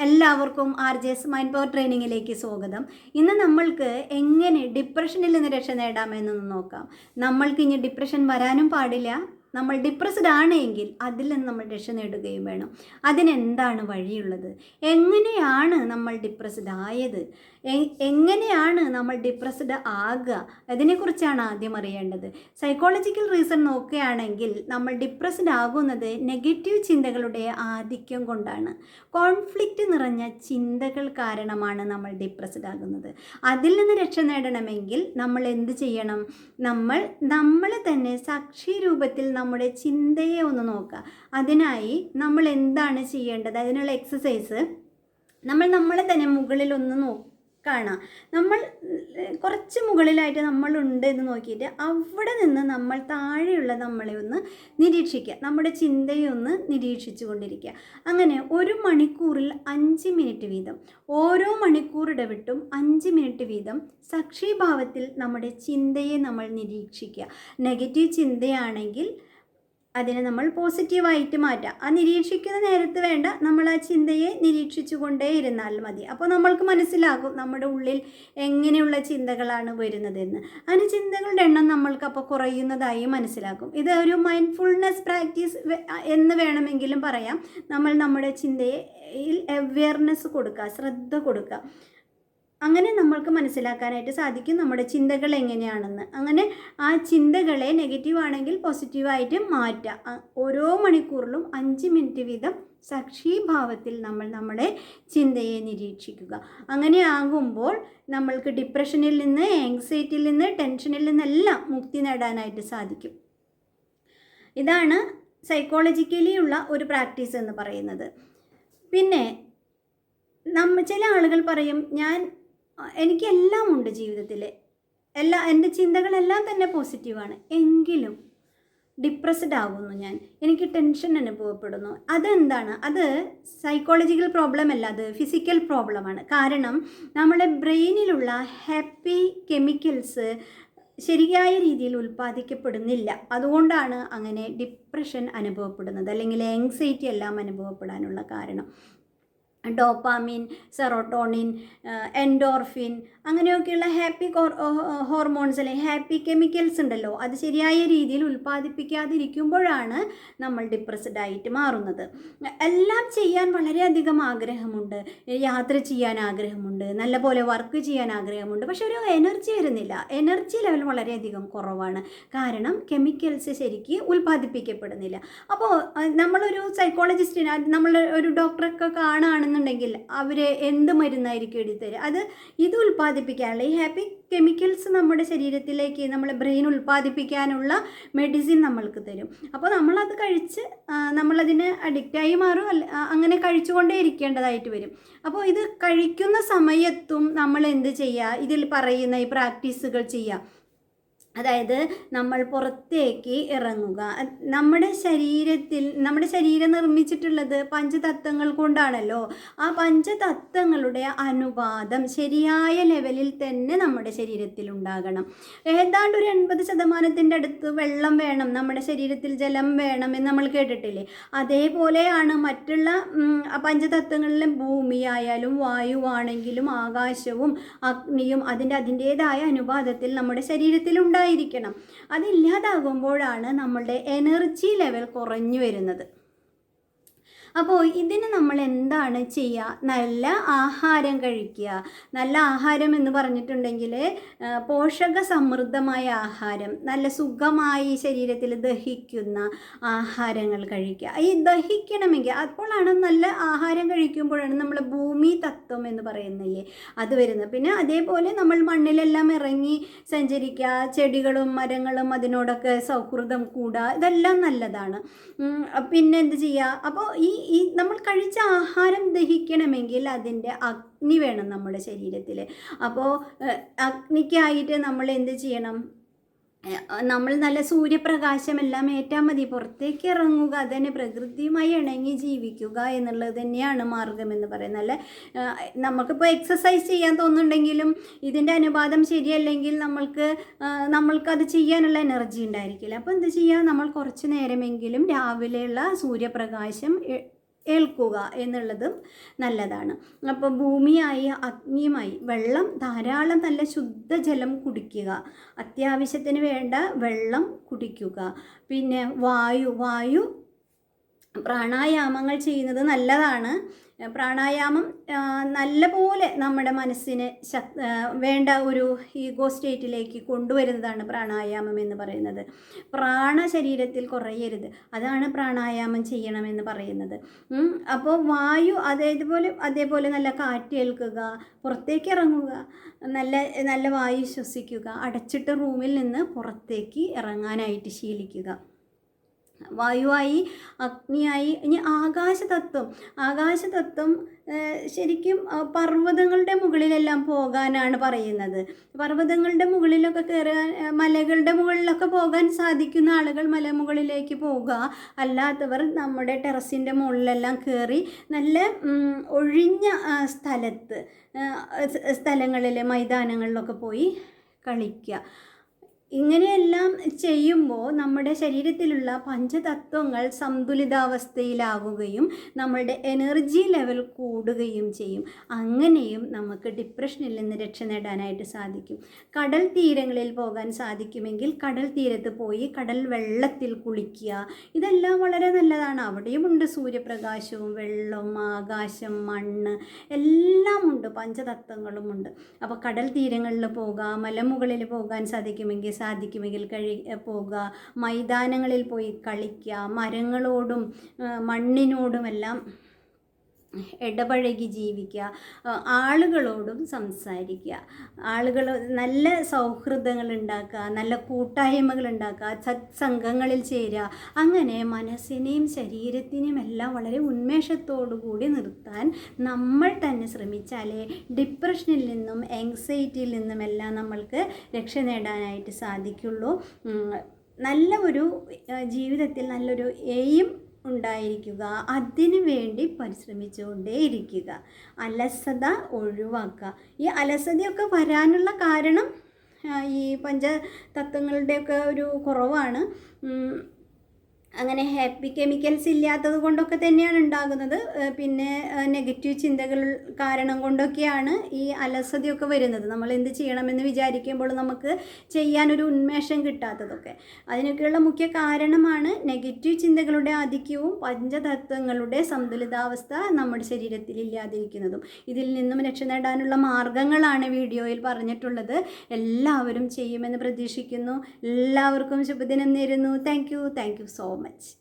എല്ലാവർക്കും RJ's mind power ട്രെയിനിങ്ങിലേക്ക് സ്വാഗതം. ഇന്ന് നമ്മൾക്ക് എങ്ങനെ ഡിപ്രഷനിൽ നിന്ന് രക്ഷ നേടാമെന്നൊന്ന് നോക്കാം. നമ്മൾക്ക് ഇനി ഡിപ്രഷൻ വരാനും പാടില്ല. നമ്മൾ ഡിപ്രസ്ഡ് ആണെങ്കിൽ അതിൽ നിന്ന് നമ്മൾ രക്ഷ നേടുകയും വേണം. അതിനെന്താണ് വഴിയുള്ളത്? എങ്ങനെയാണ് നമ്മൾ ഡിപ്രസ്ഡ് ആയത്? എങ്ങനെയാണ് നമ്മൾ ഡിപ്രസ്ഡ് ആകുക? അതിനെക്കുറിച്ചാണ് ആദ്യം അറിയേണ്ടത്. സൈക്കോളജിക്കൽ റീസൺ നോക്കുകയാണെങ്കിൽ നമ്മൾ ഡിപ്രസ്ഡ് ആകുന്നത് നെഗറ്റീവ് ചിന്തകളുടെ ആധിക്യം കൊണ്ടാണ്. കോൺഫ്ലിക്റ്റ് നിറഞ്ഞ ചിന്തകൾ കാരണമാണ് നമ്മൾ ഡിപ്രസ്ഡ് ആകുന്നത്. അതിൽ നിന്ന് രക്ഷ നേടണമെങ്കിൽ നമ്മൾ എന്ത് ചെയ്യണം? നമ്മൾ തന്നെ സാക്ഷി രൂപത്തിൽ നമ്മുടെ ചിന്തയെ ഒന്ന് നോക്കുക. അതിനായി നമ്മൾ എന്താണ് ചെയ്യേണ്ടത്? അതിനുള്ള എക്സസൈസ്, നമ്മളെ തന്നെ മുകളിൽ ഒന്ന് കാണാം. നമ്മൾ കുറച്ച് മുകളിലായിട്ട് നമ്മളുണ്ട് എന്ന് നോക്കിയിട്ട് അവിടെ നിന്ന് നമ്മൾ താഴെയുള്ള നമ്മളെ ഒന്ന് നിരീക്ഷിക്കുക. നമ്മുടെ ചിന്തയെ ഒന്ന് നിരീക്ഷിച്ചു കൊണ്ടിരിക്കുക. അങ്ങനെ 1 മണിക്കൂറിൽ 5 മിനിറ്റ് വീതം, ഓരോ മണിക്കൂർ ഇടവിട്ടും 5 മിനിറ്റ് വീതം സാക്ഷിഭാവത്തിൽ നമ്മുടെ ചിന്തയെ നമ്മൾ നിരീക്ഷിക്കുക. നെഗറ്റീവ് ചിന്തയാണെങ്കിൽ അതിനെ നമ്മൾ പോസിറ്റീവായിട്ട് മാറ്റാം. ആ നിരീക്ഷിക്കുന്ന നേരത്ത് വേണ്ട, നമ്മൾ ആ ചിന്തയെ നിരീക്ഷിച്ചു കൊണ്ടേ ഇരുന്നാൽ മതി. അപ്പോൾ നമ്മൾക്ക് മനസ്സിലാകും നമ്മുടെ ഉള്ളിൽ എങ്ങനെയുള്ള ചിന്തകളാണ് വരുന്നതെന്ന്. അങ്ങനെ ചിന്തകളുടെ എണ്ണം നമ്മൾക്ക് അപ്പോൾ കുറയുന്നതായി മനസ്സിലാക്കും. ഇത് ഒരു മൈൻഡ്ഫുൾനെസ് പ്രാക്ടീസ് എന്ന് വേണമെങ്കിലും പറയാം. നമ്മൾ നമ്മുടെ ചിന്തയിൽ അവെയർനെസ് കൊടുക്കുക, ശ്രദ്ധ കൊടുക്കുക. അങ്ങനെ നമ്മൾക്ക് മനസ്സിലാക്കാനായിട്ട് സാധിക്കും നമ്മുടെ ചിന്തകൾ എങ്ങനെയാണെന്ന്. അങ്ങനെ ആ ചിന്തകളെ നെഗറ്റീവ് ആണെങ്കിൽ പോസിറ്റീവായിട്ട് മാറ്റുക. ഓരോ മണിക്കൂറിലും 5 മിനിറ്റ് വീതം സാക്ഷിഭാവത്തിൽ നമ്മൾ നമ്മുടെ ചിന്തയെ നിരീക്ഷിക്കുക. അങ്ങനെ ആകുമ്പോൾ നമ്മൾക്ക് ഡിപ്രഷനിൽ നിന്ന്, ആങ്സൈറ്റിയിൽ നിന്ന്, ടെൻഷനിൽ നിന്നെല്ലാം മുക്തി നേടാനായിട്ട് സാധിക്കും. ഇതാണ് സൈക്കോളജിക്കലി ഉള്ള ഒരു പ്രാക്ടീസ് എന്ന് പറയുന്നത്. പിന്നെ ചില ആളുകൾ പറയും, എനിക്കെല്ലാം ഉണ്ട് ജീവിതത്തിൽ, എൻ്റെ ചിന്തകളെല്ലാം തന്നെ പോസിറ്റീവാണ്, എങ്കിലും ഡിപ്രസ്ഡ് ആകുന്നു ഞാൻ, എനിക്ക് ടെൻഷൻ അനുഭവപ്പെടുന്നു. അതെന്താണ്? അത് സൈക്കോളജിക്കൽ പ്രോബ്ലം അല്ല, അത് ഫിസിക്കൽ പ്രോബ്ലമാണ്. കാരണം നമ്മുടെ ബ്രെയിനിലുള്ള ഹാപ്പി കെമിക്കൽസ് ശരിയായ രീതിയിൽ ഉൽപ്പാദിക്കപ്പെടുന്നില്ല. അതുകൊണ്ടാണ് അങ്ങനെ ഡിപ്രഷൻ അനുഭവപ്പെടുന്നത്, അല്ലെങ്കിൽ ആങ്സൈറ്റി എല്ലാം അനുഭവപ്പെടാനുള്ള കാരണം. ഡോപ്പാമിൻ, സെറോട്ടോണിൻ, എൻഡോർഫിൻ, അങ്ങനെയൊക്കെയുള്ള ഹാപ്പി ഹോർമോൺസ് അല്ലെങ്കിൽ ഹാപ്പി കെമിക്കൽസ് ഉണ്ടല്ലോ, അത് ശരിയായ രീതിയിൽ ഉൽപ്പാദിപ്പിക്കാതിരിക്കുമ്പോഴാണ് നമ്മൾ ഡിപ്രസ്ഡ് ആയിട്ട് മാറുന്നത്. എല്ലാം ചെയ്യാൻ വളരെയധികം ആഗ്രഹമുണ്ട്, യാത്ര ചെയ്യാൻ ആഗ്രഹമുണ്ട്, നല്ലപോലെ വർക്ക് ചെയ്യാൻ ആഗ്രഹമുണ്ട്, പക്ഷെ ഒരു എനർജി വരുന്നില്ല. എനർജി ലെവൽ വളരെയധികം കുറവാണ്. കാരണം കെമിക്കൽസ് ശരിക്ക് ഉൽപ്പാദിപ്പിക്കപ്പെടുന്നില്ല. അപ്പോൾ നമ്മളൊരു സൈക്കോളജിസ്റ്റിനെ, നമ്മൾ ഒരു ഡോക്ടറൊക്കെ കാണുകയാണെന്നുണ്ടെങ്കിൽ അവർ എന്ത് മരുന്നായിരിക്കും എഴുതിത്തരും? ഇത് ഉൽപ്പാദിപ്പിക്കാനുള്ള ഈ ഹാപ്പി കെമിക്കൽസ് നമ്മുടെ ശരീരത്തിലേക്ക്, നമ്മുടെ ബ്രെയിൻ ഉൽപ്പാദിപ്പിക്കാനുള്ള മെഡിസിൻ നമ്മൾക്ക് തരും. അപ്പോൾ നമ്മളത് കഴിച്ച് നമ്മളതിന് അഡിക്റ്റായി മാറും, അങ്ങനെ കഴിച്ചുകൊണ്ടേ ഇരിക്കേണ്ടതായിട്ട് വരും. അപ്പോൾ ഇത് കഴിക്കുന്ന സമയത്തും നമ്മൾ എന്ത് ചെയ്യുക? ഇതിൽ പറയുന്ന ഈ പ്രാക്ടീസുകൾ ചെയ്യുക. അതായത് നമ്മൾ പുറത്തേക്ക് ഇറങ്ങുക. നമ്മുടെ ശരീരം നിർമ്മിച്ചിട്ടുള്ളത് പഞ്ചതത്വങ്ങൾ കൊണ്ടാണല്ലോ. ആ പഞ്ചതത്വങ്ങളുടെ അനുപാതം ശരിയായ ലെവലിൽ തന്നെ നമ്മുടെ ശരീരത്തിൽ ഉണ്ടാകണം. ഏതാണ്ട് ഒരു 80% അടുത്ത് വെള്ളം വേണം, നമ്മുടെ ശരീരത്തിൽ ജലം വേണം എന്ന് നമ്മൾ കേട്ടിട്ടില്ലേ? അതേപോലെയാണ് മറ്റുള്ള പഞ്ചതത്വങ്ങളിലെ ഭൂമിയായാലും വായുവാണെങ്കിലും ആകാശവും അഗ്നിയും അതിൻ്റേതായ അനുപാതത്തിൽ നമ്മുടെ ശരീരത്തിൽ ായിരിക്കണം. അതില്ലാതാകുമ്പോഴാണ് നമ്മളുടെ എനർജി ലെവൽ കുറഞ്ഞു വരുന്നത്. അപ്പോൾ ഇതിന് നമ്മൾ എന്താണ് ചെയ്യുക? നല്ല ആഹാരം കഴിക്കുക. നല്ല ആഹാരം എന്ന് പറഞ്ഞിട്ടുണ്ടെങ്കിൽ പോഷക സമൃദ്ധമായ ആഹാരം, നല്ല സുഖമായി ശരീരത്തിൽ ദഹിക്കുന്ന ആഹാരങ്ങൾ കഴിക്കുക. ഈ ദഹിക്കണമെങ്കിൽ അപ്പോഴാണ്, നല്ല ആഹാരം കഴിക്കുമ്പോഴാണ് നമ്മൾ ഭൂമി തത്വം എന്ന് പറയുന്നില്ലേ അത് വരുന്നത്. പിന്നെ അതേപോലെ നമ്മൾ മണ്ണിലെല്ലാം ഇറങ്ങി സഞ്ചരിക്കുക, ചെടികളും മരങ്ങളും അതിനോടൊക്കെ സൗഹൃദം കൂടുക, ഇതെല്ലാം നല്ലതാണ്. പിന്നെ എന്ത് ചെയ്യുക? അപ്പോൾ ഈ നമ്മൾ കഴിച്ച ആഹാരം ദഹിക്കണമെങ്കിൽ അതിൻ്റെ അഗ്നി വേണം നമ്മുടെ ശരീരത്തിൽ. അപ്പോൾ അഗ്നിക്കായിട്ട് നമ്മൾ എന്ത് ചെയ്യണം? നമ്മൾ നല്ല സൂര്യപ്രകാശമെല്ലാം ഏറ്റാൽ മതി, പുറത്തേക്ക് ഇറങ്ങുക, അതന്നെ പ്രകൃതിയുമായി ഇണങ്ങി ജീവിക്കുക എന്നുള്ളത് തന്നെയാണ് മാർഗമെന്ന് പറയുന്നത്. അല്ല, നമുക്കിപ്പോൾ എക്സസൈസ് ചെയ്യാൻ തോന്നുന്നുണ്ടെങ്കിലും ഇതിൻ്റെ അനുപാതം ശരിയല്ലെങ്കിൽ നമ്മൾക്കത് ചെയ്യാനുള്ള എനർജി ഉണ്ടായിരിക്കില്ല. അപ്പോൾ എന്ത് ചെയ്യുക? നമ്മൾ കുറച്ച് നേരമെങ്കിലും രാവിലെയുള്ള സൂര്യപ്രകാശം ഏൽക്കുക എന്നുള്ളതും നല്ലതാണ്. അപ്പോൾ ഭൂമിയായി അഗ്നിയുമായി വെള്ളം ധാരാളം നല്ല ശുദ്ധജലം കുടിക്കുക, അത്യാവശ്യത്തിന് വേണ്ട വെള്ളം കുടിക്കുക. പിന്നെ വായു പ്രാണായാമങ്ങൾ ചെയ്യുന്നത് നല്ലതാണ്. പ്രാണായാമം നല്ല പോലെ നമ്മുടെ മനസ്സിന് വേണ്ട ഒരു ഈഗോ സ്റ്റേറ്റിലേക്ക് കൊണ്ടുവരുന്നതാണ് പ്രാണായാമം എന്ന് പറയുന്നത്. ശരീരത്തിൽ കുറയരുത്, അതാണ് പ്രാണായാമം ചെയ്യണമെന്ന് പറയുന്നത്. അപ്പോൾ വായു അതേപോലെ നല്ല കാറ്റേൽക്കുക, പുറത്തേക്ക് ഇറങ്ങുക, നല്ല വായു ശ്വസിക്കുക, അടച്ചിട്ട റൂമിൽ നിന്ന് പുറത്തേക്ക് ഇറങ്ങാനായിട്ട് ശീലിക്കുക. വായുവായി അഗ്നിയായി. ഇനി ആകാശതത്വം ശരിക്കും പർവ്വതങ്ങളുടെ മുകളിലെല്ലാം പോകാനാണ് പറയുന്നത്. പർവ്വതങ്ങളുടെ മുകളിലൊക്കെ കയറാൻ, മലകളുടെ മുകളിലൊക്കെ പോകാൻ സാധിക്കുന്ന ആളുകൾ മലമുകളിലേക്ക് പോകുക. അല്ലാത്തവർ നമ്മുടെ ടെറസിൻ്റെ മുകളിലെല്ലാം കയറി നല്ല ഒഴിഞ്ഞ സ്ഥലങ്ങളിൽ മൈതാനങ്ങളിലൊക്കെ പോയി കളിക്കുക. ഇങ്ങനെയെല്ലാം ചെയ്യുമ്പോൾ നമ്മുടെ ശരീരത്തിലുള്ള പഞ്ചതത്വങ്ങൾ സന്തുലിതാവസ്ഥയിലാവുകയും നമ്മളുടെ എനർജി ലെവൽ കൂടുകയും ചെയ്യും. അങ്ങനെയും നമുക്ക് ഡിപ്രഷനിൽ നിന്ന് രക്ഷ നേടാനായിട്ട് സാധിക്കും. കടൽ തീരങ്ങളിൽ പോകാൻ സാധിക്കുമെങ്കിൽ കടൽ തീരത്ത് പോയി കടൽ വെള്ളത്തിൽ കുളിക്കുക. ഇതെല്ലാം വളരെ നല്ലതാണ്. അവിടെയുമുണ്ട് സൂര്യപ്രകാശവും വെള്ളം, ആകാശം, മണ്ണ് എല്ലാം ഉണ്ട്, പഞ്ചതത്വങ്ങളുമുണ്ട്. അപ്പോൾ കടൽ തീരങ്ങളിൽ പോകുക, മലമുകളിൽ പോകാൻ സാധിക്കുമെങ്കിൽ പോകുക, മൈതാനങ്ങളിൽ പോയി കളിക്കുക, മരങ്ങളോടും മണ്ണിനോടുമെല്ലാം ഇടപഴകി ജീവിക്കുക, ആളുകളോടും സംസാരിക്കുക, നല്ല സൗഹൃദങ്ങൾ ഉണ്ടാക്കുക, നല്ല കൂട്ടായ്മകൾ ഉണ്ടാക്കുക, സത്സംഗങ്ങളിൽ ചേരുക. അങ്ങനെ മനസ്സിനെയും ശരീരത്തിനെയും എല്ലാം വളരെ ഉന്മേഷത്തോടു കൂടി നിർത്താൻ നമ്മൾ തന്നെ ശ്രമിച്ചാലേ ഡിപ്രഷനിൽ നിന്നും ആങ്സൈറ്റിയിൽ നിന്നുമെല്ലാം നമ്മൾക്ക് രക്ഷ നേടാനായിട്ട് സാധിക്കുള്ളൂ. നല്ല ഒരു ജീവിതത്തിൽ നല്ലൊരു എയിം ഉണ്ടായിരിക്കുക, അതിനു വേണ്ടി പരിശ്രമിച്ചുകൊണ്ടേയിരിക്കുക, അലസത ഒഴിവാക്കുക. ഈ അലസതയൊക്കെ വരാനുള്ള കാരണം ഈ പഞ്ചതത്വങ്ങളുടെയൊക്കെ ഒരു കുറവാണ്. അങ്ങനെ ഹാപ്പി കെമിക്കൽസ് ഇല്ലാത്തത് കൊണ്ടൊക്കെ തന്നെയാണ് ഉണ്ടാകുന്നത്. പിന്നെ നെഗറ്റീവ് ചിന്തകൾ കാരണം കൊണ്ടൊക്കെയാണ് ഈ അലസതയൊക്കെ വരുന്നത്. നമ്മൾ എന്ത് ചെയ്യണമെന്ന് വിചാരിക്കുമ്പോൾ നമുക്ക് ചെയ്യാനൊരു ഉന്മേഷം കിട്ടാത്തതൊക്കെ. അതിനൊക്കെയുള്ള മുഖ്യ കാരണമാണ് നെഗറ്റീവ് ചിന്തകളുടെ ആധിക്യവും പഞ്ചതത്വങ്ങളുടെ സന്തുലിതാവസ്ഥ നമ്മുടെ ശരീരത്തിൽ ഇല്ലാതിരിക്കുന്നതും. ഇതിൽ നിന്നും രക്ഷ നേടാനുള്ള മാർഗങ്ങളാണ് വീഡിയോയിൽ പറഞ്ഞിട്ടുള്ളത്. എല്ലാവരും ചെയ്യുമെന്ന് പ്രതീക്ഷിക്കുന്നു. എല്ലാവർക്കും ശുഭദിനം നേരുന്നു. Thank you so much.